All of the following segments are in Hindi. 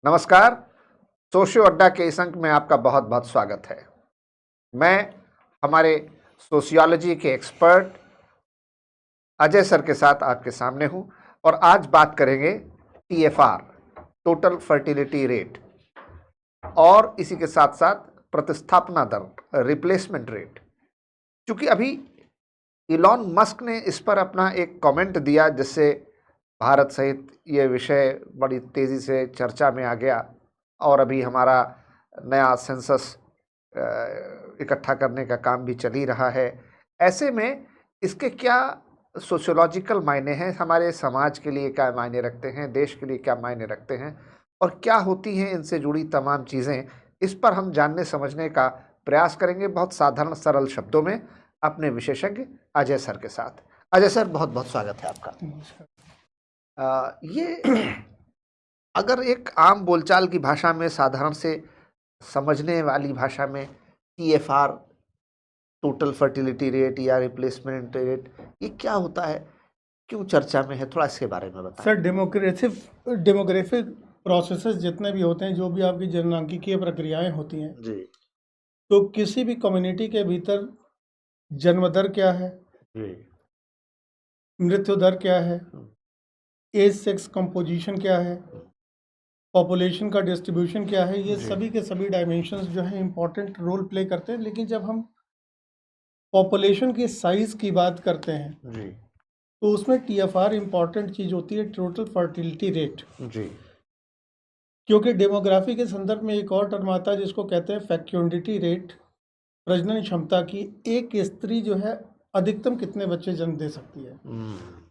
नमस्कार। सोशियो अड्डा के इस अंक में आपका बहुत बहुत स्वागत है। मैं हमारे सोशियोलॉजी के एक्सपर्ट अजय सर के साथ आपके सामने हूं और आज बात करेंगे टीएफआर, टोटल फर्टिलिटी रेट, और इसी के साथ साथ प्रतिस्थापना दर, रिप्लेसमेंट रेट। क्योंकि अभी इलॉन मस्क ने इस पर अपना एक कमेंट दिया जिससे भारत सहित ये विषय बड़ी तेज़ी से चर्चा में आ गया और अभी हमारा नया सेंसस इकट्ठा करने का काम भी चल ही रहा है। ऐसे में इसके क्या सोशियोलॉजिकल मायने हैं, हमारे समाज के लिए क्या मायने रखते हैं, देश के लिए क्या मायने रखते हैं और क्या होती हैं इनसे जुड़ी तमाम चीज़ें, इस पर हम जानने समझने का प्रयास करेंगे बहुत साधारण सरल शब्दों में अपने विशेषज्ञ अजय सर के साथ। अजय सर, बहुत बहुत स्वागत है आपका। ये अगर एक आम बोलचाल की भाषा में, साधारण से समझने वाली भाषा में, टीएफआर, टोटल फर्टिलिटी रेट या रिप्लेसमेंट रेट, ये क्या होता है, क्यों चर्चा में है, थोड़ा इसके बारे में बताएं। सर, डेमोग्राफिक प्रोसेसेस जितने भी होते हैं, जो भी आपकी जनसांख्यिकीय प्रक्रियाएं होती हैं, जी तो किसी भी कम्युनिटी के भीतर जन्म दर क्या है, जी मृत्यु दर क्या है, एज सेक्स कंपोजिशन क्या है, पॉपुलेशन का डिस्ट्रीब्यूशन क्या है, ये जी। सभी के सभी डायमेंशंस जो है इम्पोर्टेंट रोल प्ले करते हैं। लेकिन जब हम पॉपुलेशन की साइज की बात करते हैं जी तो उसमें टीएफआर इम्पॉर्टेंट चीज़ होती है, टोटल फर्टिलिटी रेट। जी क्योंकि डेमोग्राफी के संदर्भ में एक और टर्म आता है जिसको कहते हैं फैक्यूंडिटी रेट, प्रजनन क्षमता की। एक स्त्री जो है अधिकतम कितने बच्चे जन्म दे सकती है।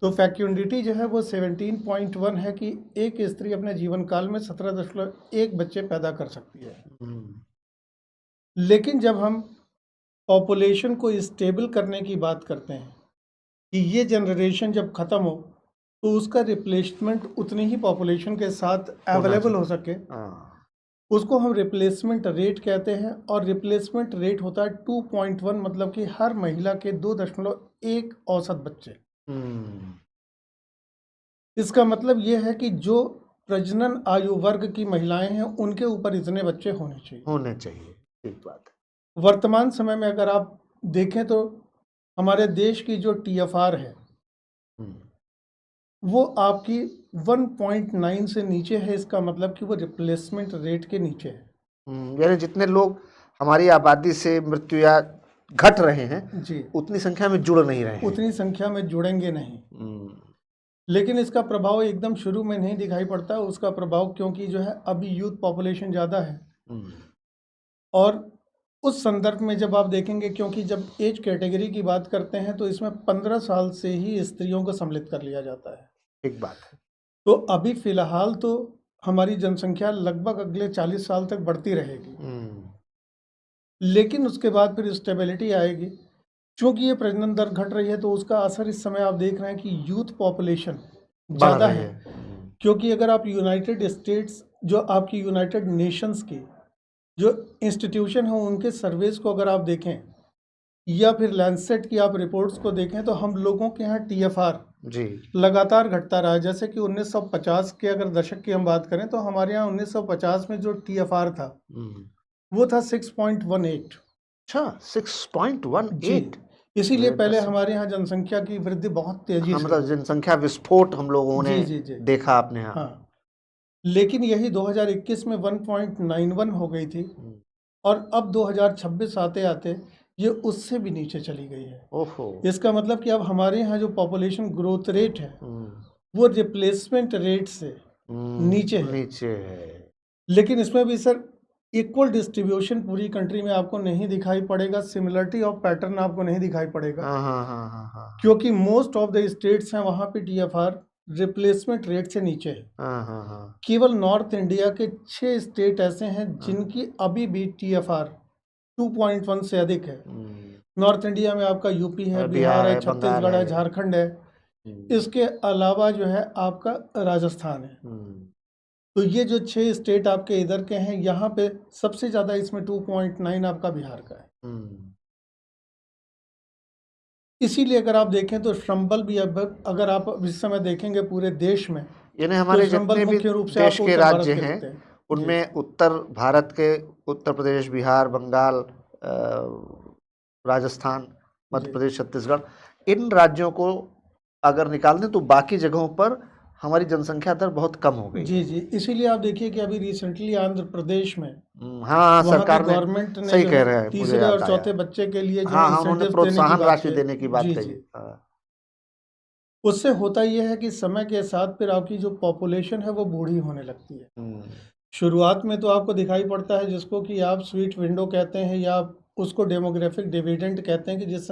तो फैक्यूंडिटी जो है वो 17.1 है कि एक स्त्री अपने जीवन काल में 17.1 बच्चे पैदा कर सकती है। लेकिन जब हम पॉपुलेशन को स्टेबल करने की बात करते हैं कि ये जनरेशन जब ख़त्म हो तो उसका रिप्लेसमेंट उतनी ही पॉपुलेशन के साथ अवेलेबल हो सके, उसको हम रिप्लेसमेंट रेट कहते हैं। और रिप्लेसमेंट रेट होता है 2.1, मतलब कि हर महिला के 2.1 औसत बच्चे। इसका मतलब ये है कि जो प्रजनन आयु वर्ग की महिलाएं हैं उनके ऊपर इतने बच्चे होने चाहिए। ठीक बात है। वर्तमान समय में अगर आप देखें तो हमारे देश की जो टीएफआर है वो आपकी 1.9 से नीचे है। इसका मतलब कि वो रिप्लेसमेंट रेट के नीचे है। यानी जितने लोग हमारी आबादी से मृत्यु या घट रहे हैं जी, उतनी संख्या में जुड़ नहीं रहे हैं। उतनी संख्या में जुड़ेंगे नहीं। लेकिन इसका प्रभाव एकदम शुरू में नहीं दिखाई पड़ता। उसका प्रभाव क्योंकि जो है अभी यूथ पॉपुलेशन ज़्यादा है, और उस संदर्भ में जब आप देखेंगे, क्योंकि जब एज कैटेगरी की बात करते हैं तो इसमें 15 साल से ही स्त्रियों को सम्मिलित कर लिया जाता है। ठीक बात है। तो अभी फिलहाल तो हमारी जनसंख्या लगभग अगले 40 साल तक बढ़ती रहेगी, लेकिन उसके बाद फिर स्टेबिलिटी आएगी। चूँकि ये प्रजनन दर घट रही है तो उसका असर इस समय आप देख रहे हैं कि यूथ पॉपुलेशन ज़्यादा है। क्योंकि अगर आप यूनाइटेड स्टेट्स, जो आपकी यूनाइटेड नेशंस की जो इंस्टीट्यूशन है, उनके सर्वेस को अगर आप देखें या फिर लैंसेट की आप रिपोर्ट्स को देखें, तो हम लोगों के यहाँ टीएफआर जी लगातार घटता रहा है। जैसे कि 1950 के अगर दशक की हम बात करें तो हमारे यहाँ 1950 में जो टीएफआर था वो था 6.18। अच्छा, 6.18। इसीलिए पहले हमारे यहाँ जनसंख्या की वृद्धि बहुत तेजी से, मतलब जनसंख्या विस्फोट हम लोगों ने जी देखा अपने यहाँ। हाँ। लेकिन यही 2021 में 1.91 हो गई थी, और अब 2026 आते आते ये उससे भी नीचे चली गई है। ओहो। इसका मतलब कि अब हमारे यहाँ जो पॉपुलेशन ग्रोथ रेट है वो रिप्लेसमेंट रेट से नीचे है। लेकिन इसमें भी सर इक्वल डिस्ट्रीब्यूशन पूरी कंट्री में आपको नहीं दिखाई पड़ेगा, सिमिलरिटी ऑफ पैटर्न आपको नहीं दिखाई पड़ेगा। क्योंकि मोस्ट ऑफ द स्टेट्स हैं वहाँ पे टीएफआर रिप्लेसमेंट रेट से नीचे है। केवल नॉर्थ इंडिया के 6 स्टेट ऐसे हैं जिनकी अभी भी टीएफआर 2.1 से अधिक है। नॉर्थ इंडिया में आपका यूपी है, बिहार है, छत्तीसगढ़ है, झारखंड है। इसके अलावा जो है आपका राजस्थान है। तो ये जो 6 स्टेट आपके इधर के हैं, यहाँ पे सबसे ज़्यादा इसमें 2.9 आपका बिहार का है। इसीलिए अगर आप देखें तो श्रमबल भी अब अगर आप इस समय देखेंगे पूरे देश में, यानी हमारे तो श्रमबल जितने भी मुख्य रूप से देश आपको के उत्तर भारत राज्य के हैं दिखते हैं। उनमें उत्तर भारत के उत्तर प्रदेश, बिहार, बंगाल, राजस्थान, मध्य जी प्रदेश, छत्तीसगढ़, इन राज्यों को अगर निकाल दें तो बाकी जगहों पर हमारी जनसंख्या दर बहुत कम हो गई जी है। जी, इसीलिए आप देखिए कि अभी रिसेंटली आंध्र प्रदेश में हाँ, वहाँ की सरकार ने गवर्नमेंट ने सही जो कह है रहे हैं, मुझे तीसरे और याद आया। चौथे बच्चे के लिए जो है हाँ हाँ, उन्होंने इंसेंटिव्स देने की प्रोत्साहन बात राशि कही। देने की बात जी कही। जी, हाँ। उससे होता यह है कि समय के साथ फिर आपकी जो पॉपुलेशन है वो बूढ़ी होने लगती है। हम्म, शुरुआत में तो आपको दिखाई पड़ता है जिसको कि आप स्वीट विंडो कहते हैं या उसको डेमोग्राफिक डिविडेंड कहते हैं, कि जिस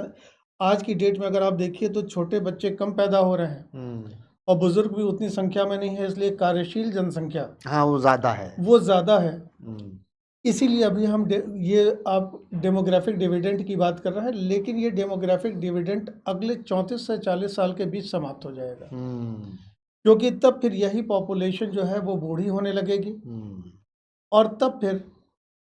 आज की डेट में अगर आप देखिए तो छोटे बच्चे कम पैदा हो रहे हैं हम्म, और बुजुर्ग भी उतनी संख्या में नहीं है, इसलिए कार्यशील जनसंख्या हाँ, वो ज्यादा है। वो ज़्यादा है। हम्म, इसीलिए अभी हम ये आप डेमोग्राफिक डिविडेंड की बात कर रहे हैं, लेकिन ये डेमोग्राफिक डिविडेंड अगले 34 से 40 साल के बीच समाप्त हो जाएगा, हम्म, क्योंकि तब फिर यही पॉपुलेशन जो है वो बूढ़ी होने लगेगी हम्म, और तब फिर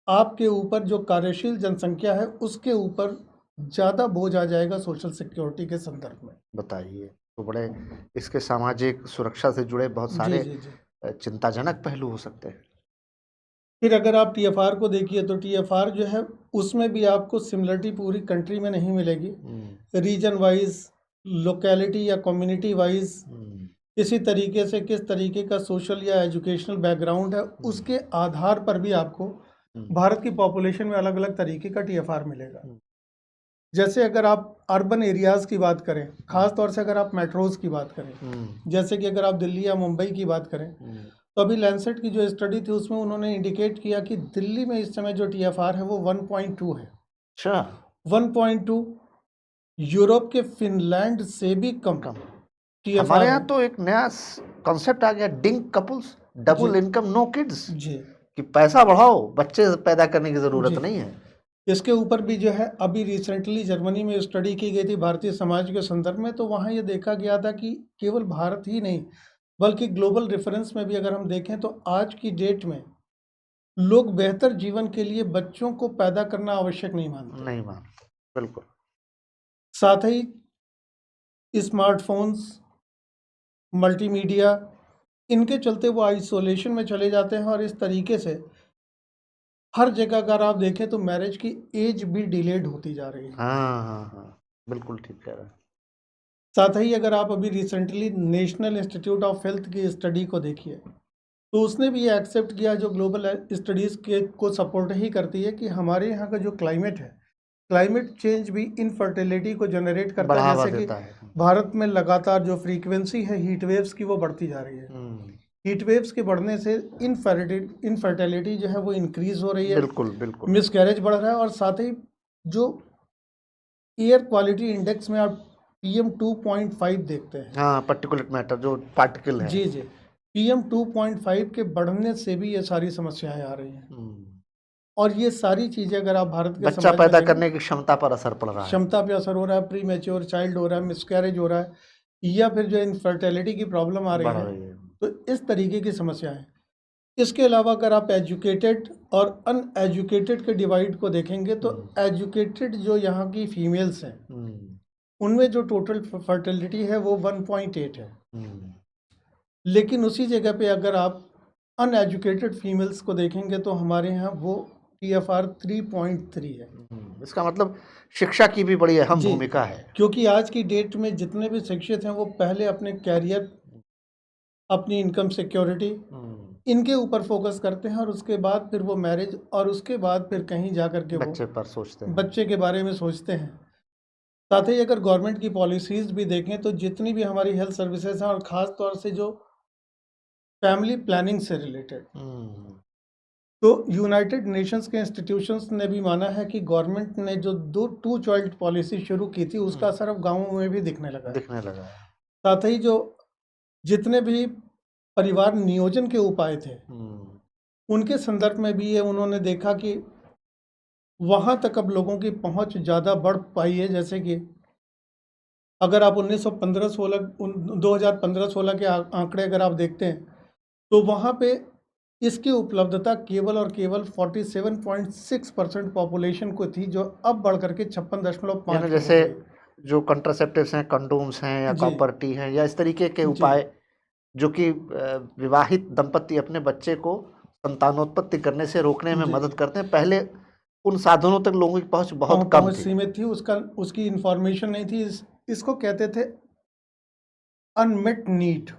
आपके ऊपर जो कार्यशील जनसंख्या है उसके ऊपर ज़्यादा बोझ आ जाएगा सोशल सिक्योरिटी के संदर्भ में। बताइए, तो बड़े इसके सामाजिक सुरक्षा से जुड़े बहुत जी सारे जी जी। चिंताजनक पहलू हो सकते हैं। फिर अगर आप टीएफआर को देखिए तो टीएफआर जो है उसमें भी आपको सिमिलरिटी पूरी कंट्री में नहीं मिलेगी। रीजन वाइज, लोकेलिटी या कम्युनिटी वाइज, इसी तरीके से किस तरीके का सोशल या एजुकेशनल बैकग्राउंड है उसके आधार पर भी आपको भारत की पॉपुलेशन में अलग अलग तरीके का टीएफआर मिलेगा। जैसे अगर आप अर्बन एरियाज़ की बात करें, ख़ास तौर से अगर आप मेट्रोज़ की बात करें, जैसे कि अगर आप दिल्ली या मुंबई की बात करें, तो अभी लैंसेट की जो स्टडी थी उसमें उन्होंने इंडिकेट किया कि दिल्ली में इस समय जो टीएफआर है वो 1.2 है। अच्छा, 1.2 यूरोप के फिनलैंड से भी कम हमारे टीएफआर यहाँ है। तो एक नया कॉन्सेप्ट आ गया, डिंक कपल्स, डबल जी इनकम नो किड्स, जी कि पैसा बढ़ाओ, बच्चे पैदा करने की जरूरत जी। नहीं है। इसके ऊपर भी जो है अभी रिसेंटली जर्मनी में स्टडी की गई थी भारतीय समाज के संदर्भ में, तो वहाँ ये देखा गया था कि केवल भारत ही नहीं बल्कि ग्लोबल रेफरेंस में भी अगर हम देखें तो आज की डेट में लोग बेहतर जीवन के लिए बच्चों को पैदा करना आवश्यक नहीं मानते। नहीं मानते, बिल्कुल। साथ ही स्मार्टफोन्स, मल्टीमीडिया, इनके चलते वो आइसोलेशन में चले जाते हैं और इस तरीके से हर जगह अगर आप देखें तो मैरिज की एज भी डिलेड होती जा रही है। हाँ हाँ हाँ, बिल्कुल ठीक कह रहे हैं। साथ ही अगर आप अभी recently national institute of health की स्टडी को देखिए तो उसने भी ये एक्सेप्ट किया, जो ग्लोबल स्टडीज़ के को सपोर्ट ही करती है, कि हमारे यहाँ का जो क्लाइमेट है, क्लाइमेट चेंज भी इनफर्टिलिटी को जनरेट करता है। बढ़ावा जैसे कि देता है। भारत में लगातार जो फ्रीक्वेंसी है हीट वेव्स की वो बढ़ती जा रही है। हीट वेव्स के बढ़ने से इनफर्टिलिटी जो है वो इंक्रीज हो रही है, बिल्कुल बिल्कुल। मिसकैरेज बढ़ रहा है, और साथ ही जो एयर क्वालिटी इंडेक्स में आप PM 2.5 देखते हैं। हाँ, पर्टिकुलेट मैटर जो पार्टिकल है। जी जी, PM 2.5 के बढ़ने से भी ये सारी समस्याएं आ रही हैं, और ये सारी चीज़ें अगर आप भारत के बच्चा समाज में पैदा देखें, करने की क्षमता पर असर पड़ रहा है। क्षमता पे असर हो रहा है, प्री मैच्योर चाइल्ड हो रहा है, मिसकैरेज हो रहा है, या फिर जो इनफर्टिलिटी की प्रॉब्लम आ बढ़ रही रही है, है। तो इस तरीके की समस्या है। इसके अलावा अगर आप एजुकेटेड और अनएजुकेटेड के डिवाइड को देखेंगे तो एजुकेटेड जो यहाँ की फीमेल्स हैं उनमें जो टोटल फर्टिलिटी है वो 1.8 है, लेकिन उसी जगह पे अगर आप अनएजुकेटेड फीमेल्स को देखेंगे तो हमारे यहाँ वो TFR 3.3 है। इसका मतलब शिक्षा की भी बड़ी अहम जी, भूमिका है। क्योंकि आज की डेट में जितने भी शिक्षित हैं वो पहले अपने कैरियर, अपनी इनकम सिक्योरिटी, इनके ऊपर फोकस करते हैं, और उसके बाद फिर वो मैरिज, और उसके बाद फिर कहीं जा कर के वो बच्चे पर सोचते हैं। बच्चे के बारे में सोचते हैं। साथ ही अगर गवर्नमेंट की पॉलिसीज़ भी देखें तो जितनी भी हमारी हेल्थ सर्विसेज हैं, और ख़ास तौर से जो फैमिली प्लानिंग से रिलेटेड, तो यूनाइटेड नेशंस के इंस्टीट्यूशंस ने भी माना है कि गवर्नमेंट ने जो 2 चाइल्ड पॉलिसी शुरू की थी उसका असर अब गाँवों में भी दिखने लगा है। साथ ही जो जितने भी परिवार नियोजन के उपाय थे उनके संदर्भ में भी ये उन्होंने देखा कि वहाँ तक अब लोगों की पहुँच ज़्यादा बढ़ पाई है। जैसे कि अगर आप 2015-16 के आंकड़े अगर आप देखते हैं तो वहाँ पे इसकी उपलब्धता केवल और केवल 47.6% पॉपुलेशन को थी, जो अब बढ़ करके 56.5 जैसे जो कंट्रासेप्टिव्स हैं, कंडोम्स हैं या कॉपर टी हैं या इस तरीके के उपाय जो कि विवाहित दंपति अपने बच्चे को संतानोत्पत्ति करने से रोकने में जी। मदद करते हैं। पहले उन साधनों तक लोगों की पहुंच बहुत कम पहुंच थी। सीमित थी, उसकी इंफॉर्मेशन नहीं थी। इसको कहते थे अनमेट नीड,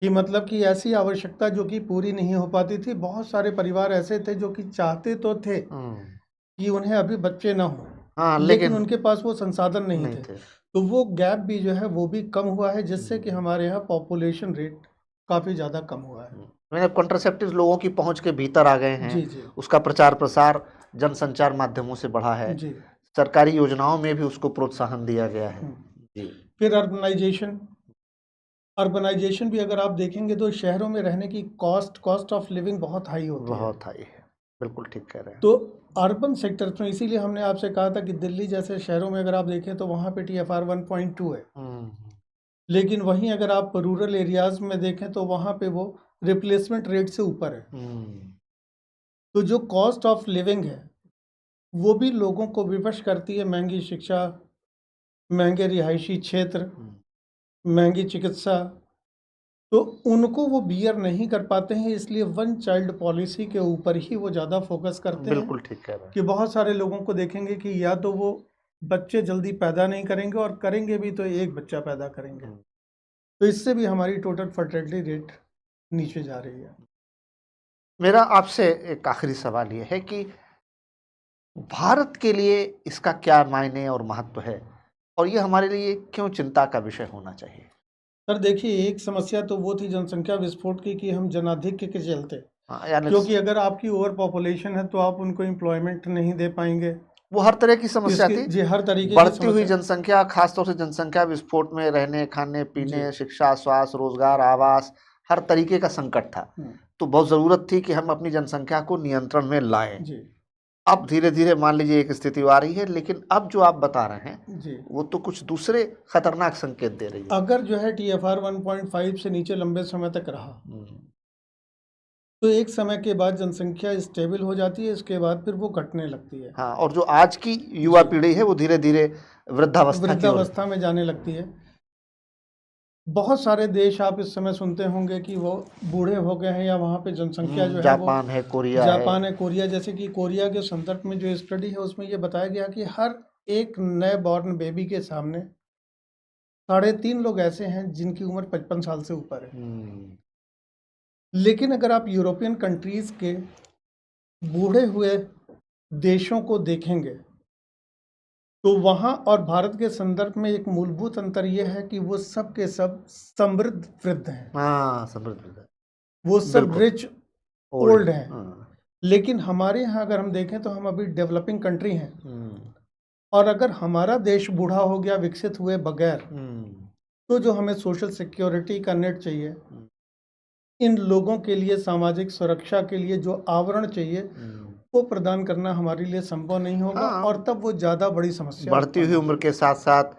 कि मतलब कि ऐसी आवश्यकता जो कि पूरी नहीं हो पाती थी। बहुत सारे परिवार ऐसे थे जो कि चाहते तो थे कि उन्हें अभी बच्चे ना हो, हाँ, लेकिन उनके पास वो संसाधन नहीं थे। थे। तो वो गैप भी जो है वो भी कम हुआ है, जिससे कि हमारे यहाँ पॉपुलेशन रेट काफी ज्यादा कम हुआ है। मैंने कॉन्ट्रासेप्टिव लोगों की पहुंच के भीतर आ गए हैं। जी जी उसका प्रचार प्रसार जनसंचार माध्यमों से बढ़ा है। जी। सरकारी योजनाओं में भी उसको प्रोत्साहन दिया गया है। जी। फिर अर्बनाइजेशन भी अगर आप देखेंगे तो शहरों में रहने की कॉस्ट ऑफ लिविंग बहुत हाई होती है। बहुत हाई है, बिल्कुल ठीक कह रहे हैं। तो अर्बन सेक्टर्स में, इसीलिए हमने आपसे कहा था कि दिल्ली जैसे शहरों में अगर आप देखें तो वहाँ पे TFR 1.2 है, लेकिन वहीं अगर आप रूरल एरियाज में देखें तो वहाँ पे वो रिप्लेसमेंट रेट से ऊपर है। तो जो कॉस्ट ऑफ लिविंग है वो भी लोगों को विवश करती है। महंगी शिक्षा, महंगे रिहायशी क्षेत्र, महंगी चिकित्सा, तो उनको वो बियर नहीं कर पाते हैं। इसलिए वन चाइल्ड पॉलिसी के ऊपर ही वो ज़्यादा फोकस करते हैं। बिल्कुल ठीक कह रहे हैं कि बहुत सारे लोगों को देखेंगे कि या तो वो बच्चे जल्दी पैदा नहीं करेंगे, और करेंगे भी तो एक बच्चा पैदा करेंगे। तो इससे भी हमारी टोटल फर्टिलिटी रेट नीचे जा रही है। मेरा आपसे एक आखिरी सवाल ये है कि भारत के लिए इसका क्या मायने और महत्व है, और ये हमारे लिए क्यों चिंता का विषय होना चाहिए? सर देखिए, एक समस्या तो वो थी जनसंख्या विस्फोट की, कि हम जनाधिक्य के चलते, यानी क्योंकि अगर आपकी ओवर पॉपुलेशन है तो आप उनको एम्प्लॉयमेंट नहीं दे पाएंगे। वो हर तरह की समस्या थी। जी, हर तरीके की बढ़ती हुई समस्या। जनसंख्या, खासतौर से जनसंख्या विस्फोट में रहने, खाने पीने, जी। शिक्षा, स्वास्थ्य, रोजगार, आवास, हर तरीके का संकट था। तो बहुत जरूरत थी कि हम अपनी जनसंख्या को नियंत्रण में लाएं। जी अब धीरे धीरे मान लीजिए एक स्थिति आ रही है, लेकिन अब जो आप बता रहे हैं जी, वो तो कुछ दूसरे खतरनाक संकेत दे रही है। अगर जो है TFR 1.5 से नीचे लंबे समय तक रहा तो एक समय के बाद जनसंख्या स्टेबल हो जाती है, इसके बाद फिर वो घटने लगती है। हाँ, और जो आज की युवा पीढ़ी है वो धीरे धीरे वृद्धावस्था में जाने लगती है। बहुत सारे देश आप इस समय सुनते होंगे कि वो बूढ़े हो गए हैं, या वहाँ पे जनसंख्या जो है वो, जापान है, कोरिया जापान है, कोरिया। जैसे कि कोरिया के संदर्भ में जो स्टडी है उसमें ये बताया गया कि हर एक नए बॉर्न बेबी के सामने 3.5 लोग ऐसे हैं जिनकी उम्र 55 साल से ऊपर है। लेकिन अगर आप यूरोपियन कंट्रीज के बूढ़े हुए देशों को देखेंगे तो वहाँ और भारत के संदर्भ में एक मूलभूत अंतर यह है कि वो सब के सब समृद्ध वृद्ध हैं। समृद्ध, वो सब बिल्कुल। रिच ओल्ड हैं। लेकिन हमारे यहाँ अगर हम देखें तो हम अभी डेवलपिंग कंट्री हैं, और अगर हमारा देश बूढ़ा हो गया विकसित हुए बगैर, तो जो हमें सोशल सिक्योरिटी का नेट चाहिए, इन लोगों के लिए सामाजिक सुरक्षा के लिए जो आवरण चाहिए, वो प्रदान करना हमारे लिए संभव नहीं होगा। और तब वो ज़्यादा बड़ी समस्या, बढ़ती हुई उम्र के साथ साथ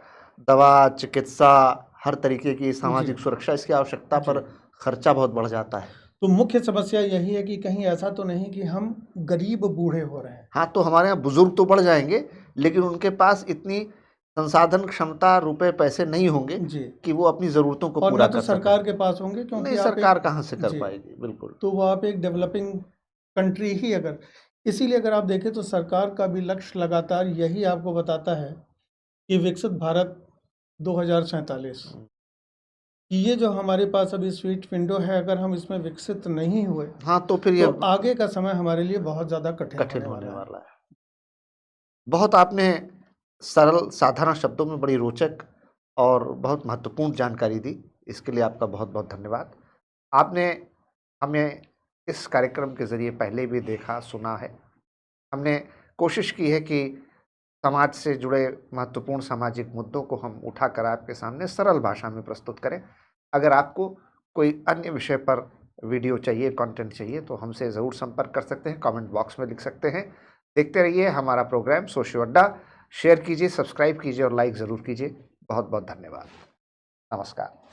दवा, चिकित्सा, हर तरीके की सामाजिक सुरक्षा, इसकी आवश्यकता पर खर्चा बहुत बढ़ जाता है। तो मुख्य समस्या यही है कि कहीं ऐसा तो नहीं कि हम गरीब बूढ़े हो रहे हैं। हाँ, तो हमारे यहाँ बुजुर्ग तो बढ़ जाएंगे, लेकिन उनके पास इतनी संसाधन, क्षमता, रुपए, पैसे नहीं होंगे कि वो अपनी जरूरतों को पूरा कर सकें। सरकार के पास होंगे, क्योंकि सरकार कहाँ से कर पाएगी। बिल्कुल। तो वो आप एक डेवलपिंग कंट्री ही अगर, इसीलिए अगर आप देखें तो सरकार का भी लक्ष्य लगातार यही आपको बताता है कि विकसित भारत 2047, ये जो हमारे पास अभी स्वीट विंडो है, अगर हम इसमें विकसित नहीं हुए, तो फिर ये आगे का समय हमारे लिए बहुत ज़्यादा कठिन होने वाला है। बहुत आपने सरल साधारण शब्दों में बड़ी रोचक और बहुत महत्वपूर्ण जानकारी दी, इसके लिए आपका बहुत बहुत धन्यवाद। आपने हमें इस कार्यक्रम के ज़रिए पहले भी देखा, सुना है। हमने कोशिश की है कि समाज से जुड़े महत्वपूर्ण सामाजिक मुद्दों को हम उठाकर आपके सामने सरल भाषा में प्रस्तुत करें। अगर आपको कोई अन्य विषय पर वीडियो चाहिए, कंटेंट चाहिए, तो हमसे ज़रूर संपर्क कर सकते हैं, कमेंट बॉक्स में लिख सकते हैं। देखते रहिए हमारा प्रोग्राम सोशियो अड्डा। शेयर कीजिए, सब्सक्राइब कीजिए और लाइक ज़रूर कीजिए। बहुत बहुत धन्यवाद। नमस्कार।